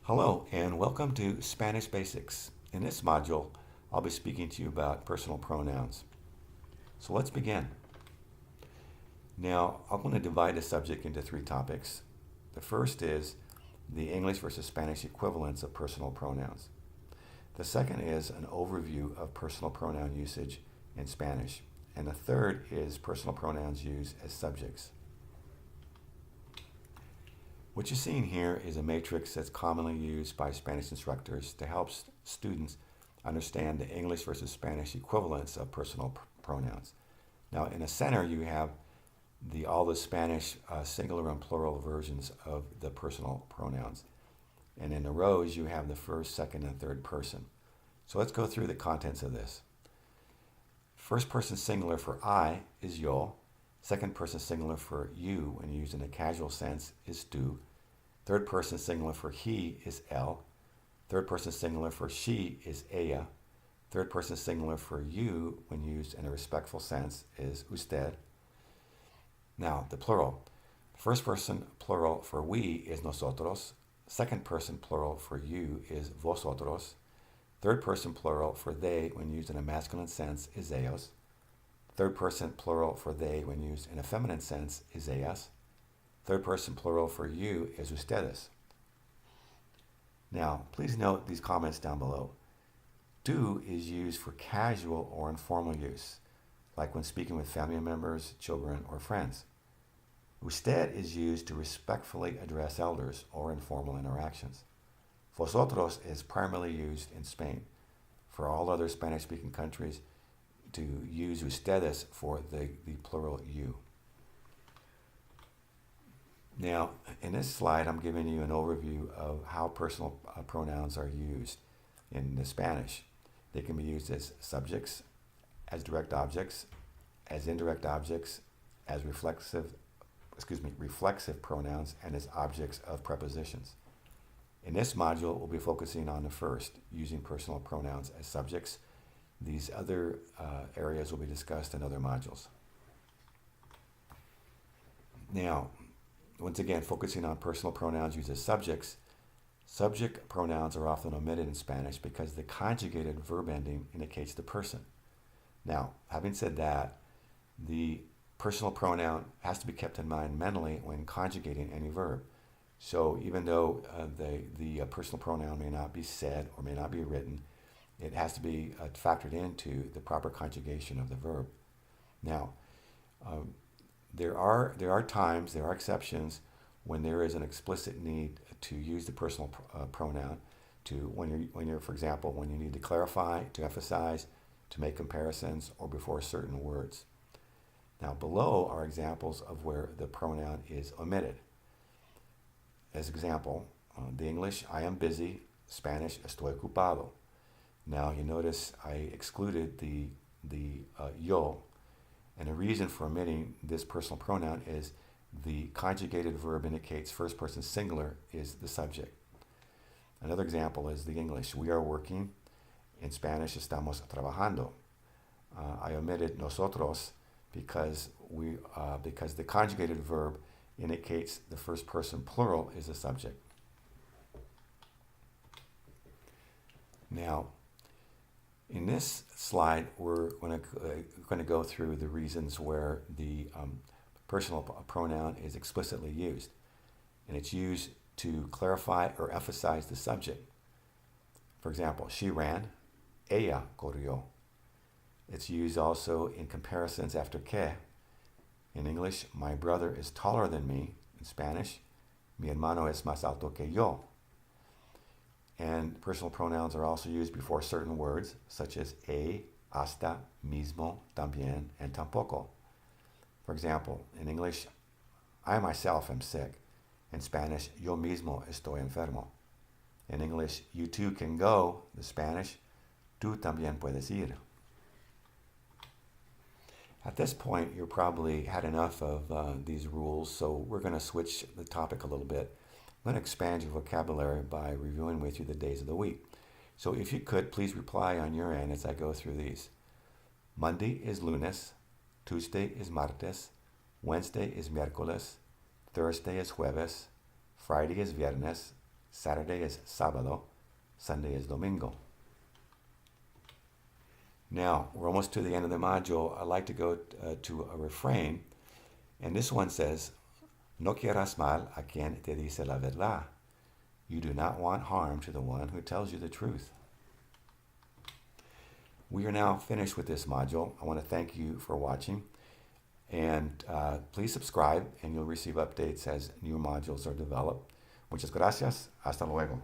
Hello and welcome to Spanish Basics. In this module, I'll be speaking to you about personal pronouns. So let's begin. Now, I'm going to divide the subject into three topics. The first is the English versus Spanish equivalents of personal pronouns. The second is an overview of personal pronoun usage in Spanish. And the third is personal pronouns used as subjects. What you're seeing here is a matrix that's commonly used by Spanish instructors to help students understand the English versus Spanish equivalents of personal pronouns. Now, in the center, you have all the Spanish singular and plural versions of the personal pronouns. And in the rows, you have the first, second, and third person. So let's go through the contents of this. First person singular for I is yo. Second person singular for you, when used in a casual sense, is tu. Third person singular for he is él. Third person singular for she is ella. Third person singular for you, when used in a respectful sense, is usted. Now, the plural. First person plural for we is nosotros. Second person plural for you is vosotros. Third person plural for they, when used in a masculine sense, is ellos. Third person plural for they, when used in a feminine sense, is ellas. Third person plural for you is ustedes. Now, please note these comments down below. Tu is used for casual or informal use, like when speaking with family members, children, or friends. Usted is used to respectfully address elders or informal interactions. Vosotros is primarily used in Spain. For all other Spanish-speaking countries, to use ustedes for the plural you. Now, in this slide, I'm giving you an overview of how personal pronouns are used in the Spanish. They can be used as subjects, as direct objects, as indirect objects, as reflexive pronouns, and as objects of prepositions. In this module, we'll be focusing on the first, using personal pronouns as subjects. These other areas will be discussed in other modules. Now, once again, focusing on personal pronouns used as subjects, subject pronouns are often omitted in Spanish because the conjugated verb ending indicates the person. Now, having said that, the personal pronoun has to be kept in mind mentally when conjugating any verb. So even though the personal pronoun may not be said or may not be written, it has to be factored into the proper conjugation of the verb. Now, there are times, there are exceptions when there is an explicit need to use the personal pronoun when you're, for example, when you need to clarify, to emphasize, to make comparisons, or before certain words. Now, below are examples of where the pronoun is omitted. As example, the English, I am busy. Spanish, estoy ocupado. Now, you notice I excluded the yo, and the reason for omitting this personal pronoun is the conjugated verb indicates first person singular is the subject. Another example is the English, we are working. In Spanish, estamos trabajando. I omitted nosotros because the conjugated verb indicates the first person plural is the subject. Now, in this slide, we're going to go through the reasons where the personal pronoun is explicitly used. And it's used to clarify or emphasize the subject. For example, she ran, ella corrió. It's used also in comparisons after que. In English, my brother is taller than me. In Spanish, mi hermano es más alto que yo. And personal pronouns are also used before certain words, such as hasta, mismo, también, and tampoco. For example, in English, I myself am sick. In Spanish, yo mismo estoy enfermo. In English, you too can go. The Spanish, tú también puedes ir. At this point, you've probably had enough of these rules, so we're going to switch the topic a little bit. I'm going to expand your vocabulary by reviewing with you the days of the week. So if you could, please reply on your end as I go through these. Monday is lunes. Tuesday is martes. Wednesday is miércoles. Thursday is jueves. Friday is viernes. Saturday is sábado. Sunday is domingo. Now, we're almost to the end of the module. I'd like to go to a refrain. And this one says, no quieras mal a quien te dice la verdad. You do not want harm to the one who tells you the truth. We are now finished with this module. I want to thank you for watching. And please subscribe and you'll receive updates as new modules are developed. Muchas gracias. Hasta luego.